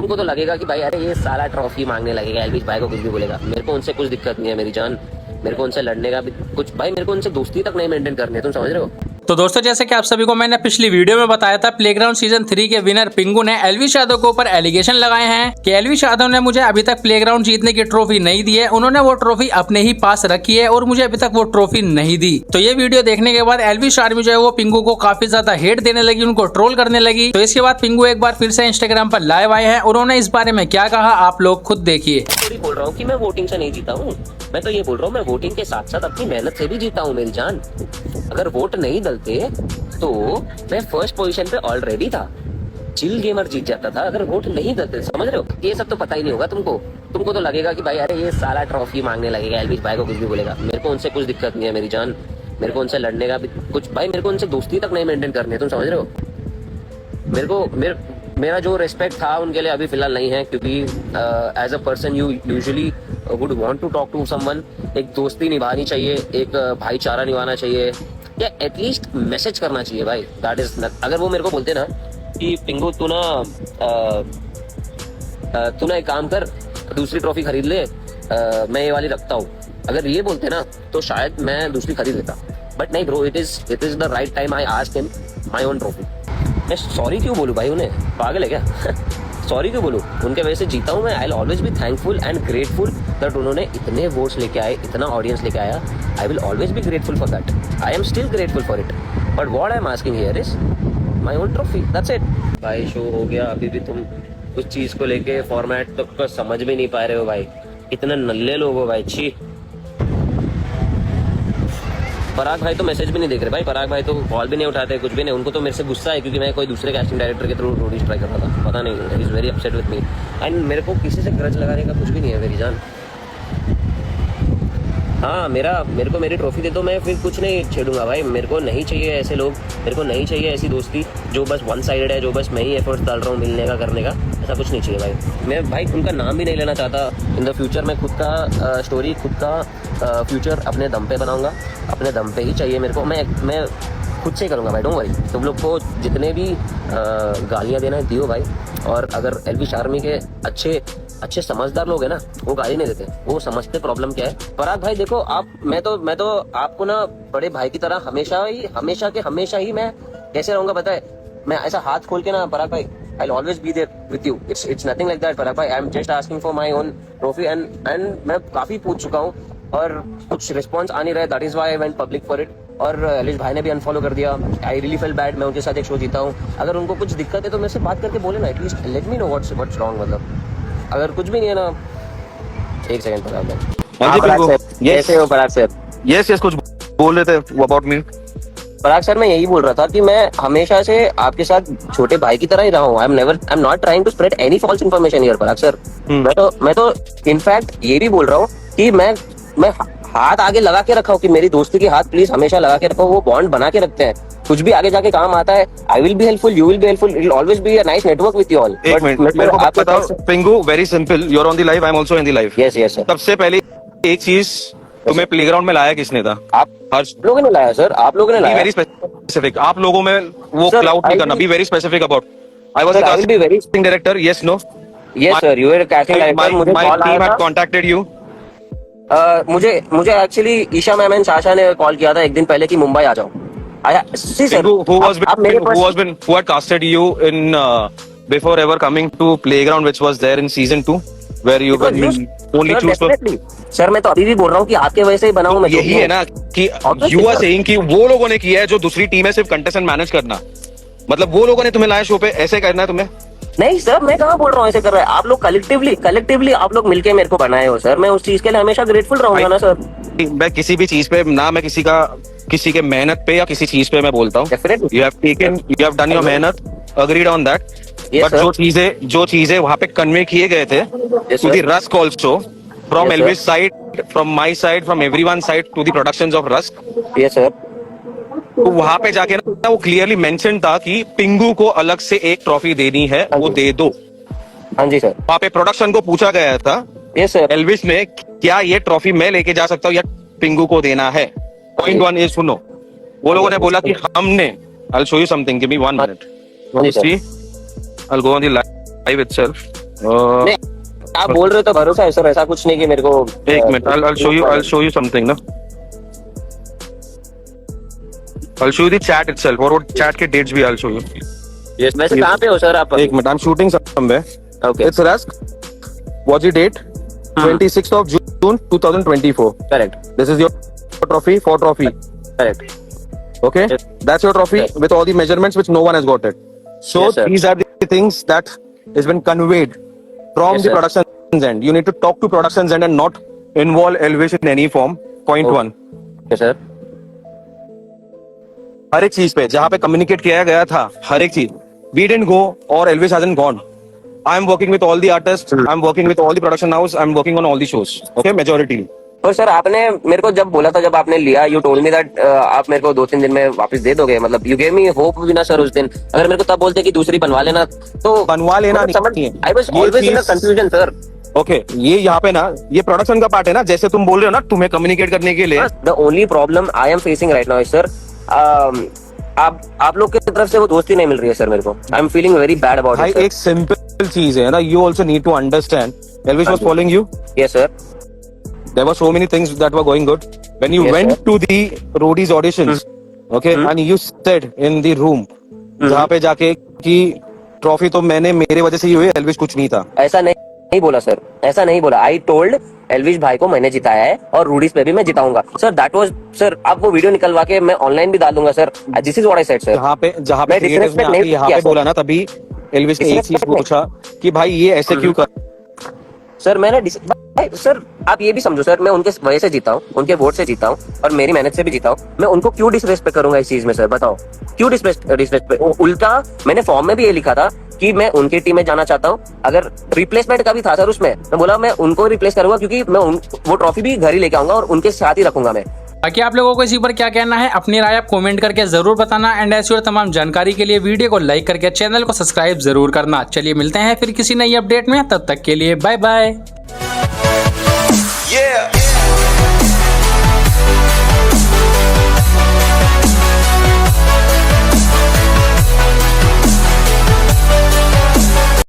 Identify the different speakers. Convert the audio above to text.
Speaker 1: तुमको तो लगेगा कि भाई अरे ये साला ट्रॉफी मांगने लगेगा, एल्विश भाई को कुछ भी बोलेगा। मेरे को उनसे कुछ दिक्कत नहीं है मेरी जान, मेरे को उनसे लड़ने का भी कुछ, भाई मेरे को उनसे दोस्ती तक नहीं मेंटेन करनी है, तुम समझ रहे हो।
Speaker 2: तो दोस्तों जैसे कि आप सभी को मैंने पिछली वीडियो में बताया था, प्लेग्राउंड सीजन 3 के विनर पिंगू ने एल्विश यादव के ऊपर एलिगेशन लगाए हैं कि एल्विश यादव ने मुझे अभी तक प्लेग्राउंड जीतने की ट्रॉफी नहीं दी है, उन्होंने वो ट्रॉफी अपने ही पास रखी है और मुझे अभी तक वो ट्रॉफी नहीं दी। तो ये वीडियो देखने के बाद एल्विश आर्मी जो है वो पिंगू को काफी ज्यादा हेट देने लगी, उनको ट्रोल करने लगी। तो इसके बाद पिंगू एक बार फिर से इंस्टाग्राम पर लाइव आए हैं, उन्होंने इस बारे में क्या कहा आप लोग खुद देखिए।
Speaker 1: थोड़ी बोल रहा हूँ कि मैं वोटिंग से नहीं जीता हूँ, मैं तो ये बोल रहा हूँ मैं वोटिंग के साथ साथ अपनी मेहनत से भी जीता हूँ मेरी जान। अगर वोट नहीं डलते तो मैं फर्स्ट पोजीशन पे ऑलरेडी था, चिल गेमर जीत जाता था अगर वोट नहीं डलते, समझ रहे हो। ये सब तो पता ही नहीं होगा तुमको, तुमको तो लगेगा कि भाई अरे ये साला ट्रॉफी मांगने लगेगा, एल्विश भाई को कुछ भी बोलेगा। मेरे को उनसे कुछ दिक्कत नहीं है मेरी जान, मेरे को उनसे लड़ने का भी कुछ, भाई मेरे को उनसे दोस्ती तक नहीं मेंटेन करनी है, तुम समझ रहे हो। मेरे को मेरा जो रिस्पेक्ट था उनके लिए अभी फिलहाल नहीं है, क्योंकि as a person you usually would want to talk to someone, एक दोस्ती निभानी चाहिए, एक भाईचारा निभाना चाहिए, या एटलीस्ट मैसेज करना चाहिए भाई। दैट इज अगर वो मेरे को बोलते ना कि पिंगू तू ना एक काम कर, दूसरी ट्रॉफी खरीद ले, मैं ये वाली रखता हूँ, अगर ये बोलते ना तो शायद मैं दूसरी खरीद लेता। बट नहीं bro, it is the right time I asked him my own trophy. मैं सॉरी क्यों बोलूं भाई उन्हें, पागल है क्या सॉरी क्यों बोलूं, उनके वजह से जीता हूं मैं। आई will always be thankful and grateful that उन्होंने इतने वोट्स लेके आए, इतना ऑडियंस लेके आया। आई will always be grateful for that, I am still grateful for it, but what I am asking here is my own trophy, that's it. भाई show हो गया, अभी भी तुम उस चीज को लेके फॉर्मेट तक तो समझ भी नहीं पा रहे हो भाई, इतने नल्ले लोग हो भाई, छी। पराग भाई तो मैसेज भी नहीं देख रहे भाई, पराग भाई तो कॉल भी नहीं उठाते, कुछ भी नहीं। उनको तो मेरे से गुस्सा है क्योंकि मैं कोई दूसरे कैस्टिंग डायरेक्टर के थ्रू रोडीज ट्राई कर रहा था, पता नहीं, he is very upset with me. And मेरे को किसी से ग्रज लगाने का कुछ भी नहीं है मेरी जान। हाँ मेरे को मेरी ट्रॉफी दे दो, मैं फिर कुछ नहीं छेड़ूंगा भाई। मेरे को नहीं चाहिए ऐसे लोग, मेरे को नहीं चाहिए ऐसी दोस्ती जो बस वन साइडेड है, जो बस मैं ही एफर्ट्स डाल रहा हूँ मिलने का करने का, ऐसा कुछ नहीं चाहिए भाई। मैं भाई उनका नाम भी नहीं लेना चाहता इन द फ्यूचर। मैं खुद का स्टोरी, खुद का फ्यूचर अपने दम पे बनाऊंगा, अपने दम पे ही चाहिए मेरे को। मैं खुद से ही करूँगा भाई, डोंट वरी। तुम लोग को जितने भी गालियाँ देना है दियो भाई, और अगर एल्विश आर्मी के अच्छे समझदार लोग हैं ना, वो गाली नहीं देते, वो समझते प्रॉब्लम क्या है। पराग भाई देखो आप, मैं तो आपको ना बड़े भाई की तरह हमेशा ही मैं कैसे रहूंगा पता है, मैं ऐसा हाथ खोल के ना पराग भाई, I will always be there with you, it's nothing like that Parag भाई। I am just asking for my own trophy and मैं काफी पूछ चुका हूँ और कुछ रिस्पॉन्स आ नहीं रहा है, that is why I went public for it. और एल्विश भाई ने भी अनफॉलो कर दिया, आई रियली फील बैड, मैं उनके साथ एक शो जीता हूँ। अगर उनको कुछ दिक्कत है तो मेरे से बात करके बोले ना, at least let me know what's wrong. मतलब अगर कुछ भी नहीं है ना, एक सेकंड पराग भाई, कैसे हो पराग सर?
Speaker 3: यस कुछ बोल रहे थे अबाउट मी।
Speaker 1: पराग सर मैं यही बोल रहा था कि मैं हमेशा से आपके साथ छोटे भाई की तरह ही रहा हूँ। I am not trying to spread any false information here Parag sir. मैं तो इनफैक्ट ये भी बोल रहा हूँ कि मैं हाथ आगे लगा के रखा हूँ कि मेरी दोस्ती की हाथ प्लीज हमेशा लगा के रखो, वो बॉन्ड बना के रखते हैं, कुछ भी आगे जाके काम आता है। I will be helpful, you will be helpful, it will always be a nice network with you all.
Speaker 3: एक मिनट मेरे को बताओ पिंगू, very simple, you are on the live, I am also in the live.
Speaker 1: Yes sir.
Speaker 3: सबसे पहले एक चीज, तुम्हें प्लेग्राउंड में लाया किसने था?
Speaker 1: आप लोगों ने लाया सर, आप लोगों ने लाया।
Speaker 3: वेरी स्पेसिफिक, आप लोगों में वो क्लाउड नहीं करना, be very specific about. I was a casting director, yes no?
Speaker 1: Yes sir, you were casting director, मुझे कॉल आया था,
Speaker 3: कॉन्टैक्टेड यू।
Speaker 1: मुझे actually Isha ma'am and Sasha ने कॉल किया था एक दिन पहले कि मुंबई आ जाओ। See sir,
Speaker 3: who had casted you in before ever coming to Playground, which was there in season 2, where you were only choose for?
Speaker 1: Sir मैं तो अभी भी बोल रहा हूँ कि आपके वजह से ही बना हूँ मैं।
Speaker 3: यही है ना कि you are saying कि वो लोगों ने किया है जो दूसरी टीम है, सिर्फ कंटेस्टेंट मैनेज करना, मतलब वो लोगों ने तुम्हें लाया शो पे, ऐसे करना है तुम्हें?
Speaker 1: नहीं सर, मैं कहाँ बोल रहा हूँ ऐसे कर रहा है, आप लोग कलेक्टिवली आप लोग मिलके मेरे को बनाए हो सर, मैं उस चीज के लिए हमेशा ग्रेटफुल रहूंगा ना सर।
Speaker 3: मैं किसी भी चीज पे ना, मैं किसी के मेहनत पे या किसी चीज पे मैं बोलता हूँ, यू हैव डन योर मेहनत, अग्रीड ऑन दैट, बट जो चीजें वहां पे कन्वे किए गए थे to the Rusk also, from Elvish side, from my side, from everyone side to the productions of Rusk,
Speaker 1: yes sir,
Speaker 3: तो वहां पे जाके ना वो क्लियरली मेंशन था कि पिंगू को अलग से एक ट्रॉफी देनी है, वो दे दो।
Speaker 1: हाँ जी सर।
Speaker 3: वहां पे प्रोडक्शन को पूछा गया था,
Speaker 1: यस सर,
Speaker 3: एल्विश ने, क्या ये ट्रॉफी मैं लेके जा सकता हूँ या पिंगू को देना है? पॉइंट 1 इज सुनो, वो लोगों ने बोला कि हमने, I will show you something, give me 1 minute, see I will go on the live itself,
Speaker 1: नहीं, आप बोल रहे हो तो भरोसा है सर, ऐसा कुछ नहीं कि मेरे को
Speaker 3: एक minute, I'll show you something ना. I'll show you the chat itself, और वो chat के dates भी I'll show you.
Speaker 1: Yes, वैसे कहाँ पे हो सर आप?
Speaker 3: एक minute, I'm shooting somewhere.
Speaker 1: Okay.
Speaker 3: It's Rask. What's the date? 26th of June 2024.
Speaker 1: Correct.
Speaker 3: This is your trophy, 4 trophy.
Speaker 1: Correct.
Speaker 3: Okay?
Speaker 1: Yes.
Speaker 3: That's your trophy
Speaker 1: Yes.
Speaker 3: with all the measurements which no one has got it. So
Speaker 1: Yes, sir.
Speaker 3: these are the things that has been conveyed from
Speaker 1: Yes,
Speaker 3: the
Speaker 1: sir.
Speaker 3: production's end. You need to talk to production's end and not involve Elvish in any form. Point
Speaker 1: Okay.
Speaker 3: 1.
Speaker 1: Yes, sir.
Speaker 3: हर एक चीज पे जहाँ पे communicate किया गया था, हर एक चीज, we didn't go or Elvish hasn't gone. I'm working with all the artists. I'm working with all the production house. I'm working on all the shows. Okay, majority.
Speaker 1: तो सर आपने मेरे को जब बोला था, जब आपने लिया, यू टोल्ड मी दैट आप मेरे को 2-3 दिन में वापस दे दोगे, मतलब यू गेव मी होप भी ना सर उस दिन. अगर मेरे को तब बोलते कि दूसरी बनवा लेना तो
Speaker 3: बनवा लेना नहीं है.
Speaker 1: आई वाज
Speaker 3: ये
Speaker 1: ऑलवेज इन अ
Speaker 3: चीज-
Speaker 1: कंफ्यूजन सर.
Speaker 3: ओके, ये यहाँ पे ना, ये प्रोडक्शन का पार्ट है ना, जैसे तुम बोल रहे हो ना, तुम्हें कम्युनिकेट करने के लिए.
Speaker 1: The only problem I am facing right now sir, आप लोग की तरफ से वो दोस्ती नहीं मिल रही है सर मेरे को. I am feeling very bad about
Speaker 3: भाई
Speaker 1: इट.
Speaker 3: एक सिंपल चीज है ना, you also need to understand. Elvish was following you.
Speaker 1: Yes sir.
Speaker 3: There were so many things that were going good. When you
Speaker 1: Yes,
Speaker 3: went
Speaker 1: sir.
Speaker 3: to the Roadies auditions, okay, and you said in the room, जहाँ पे जाके कि trophy तो मैंने मेरे वजह से ही हुई, Elvish कुछ नहीं था.
Speaker 1: ऐसा नहीं बोला सर, ऐसा नहीं बोला. आई टोल्ड एल्विश भाई को मैंने जिताया है और रूडीज पे भी मैं जिताऊंगा सर. दैट वाज सर, आप वो वीडियो निकलवा के मैं ऑनलाइन भी डाल दूंगा sir. This is what I said sir.
Speaker 3: जहाँ पे
Speaker 1: मैं
Speaker 3: creatives ने
Speaker 1: disrespect नहीं
Speaker 3: आके यहाँ
Speaker 1: किया,
Speaker 3: पे
Speaker 1: sir.
Speaker 3: बोला ना, तभी Elvish ने एक चीज
Speaker 1: Disrespect नहीं.
Speaker 3: पूछा कि भाई ये ऐसे क्यों कर.
Speaker 1: सर मैंने भाई सर आप ये भी समझो सर, मैं उनके वजह से जीता हूँ, उनके वोट से जीता हूँ और मेरी मेहनत से भी जीता हूँ. मैं उनको क्यों डिसरेस्पेक्ट करूंगा इस चीज में सर, बताओ क्यों डिसरेस्पेक्ट. उल्टा मैंने फॉर्म में भी ये लिखा था कि मैं उनकी टीम में जाना चाहता हूँ. अगर रिप्लेसमेंट का भी था सर उसमें, मैं बोला मैं उनको रिप्लेस करूंगा क्योंकि मैं वो ट्रॉफी भी घर ही लेके आऊंगा और उनके साथ ही रखूंगा मैं.
Speaker 2: बाकी आप लोगों को इसी पर क्या कहना है, अपनी राय आप कमेंट करके जरूर बताना. एंड ऐसी और तमाम जानकारी के लिए वीडियो को लाइक करके चैनल को सब्सक्राइब जरूर करना. चलिए मिलते हैं फिर किसी नई अपडेट में, तब तक के लिए बाय बाय.
Speaker 4: Yeah.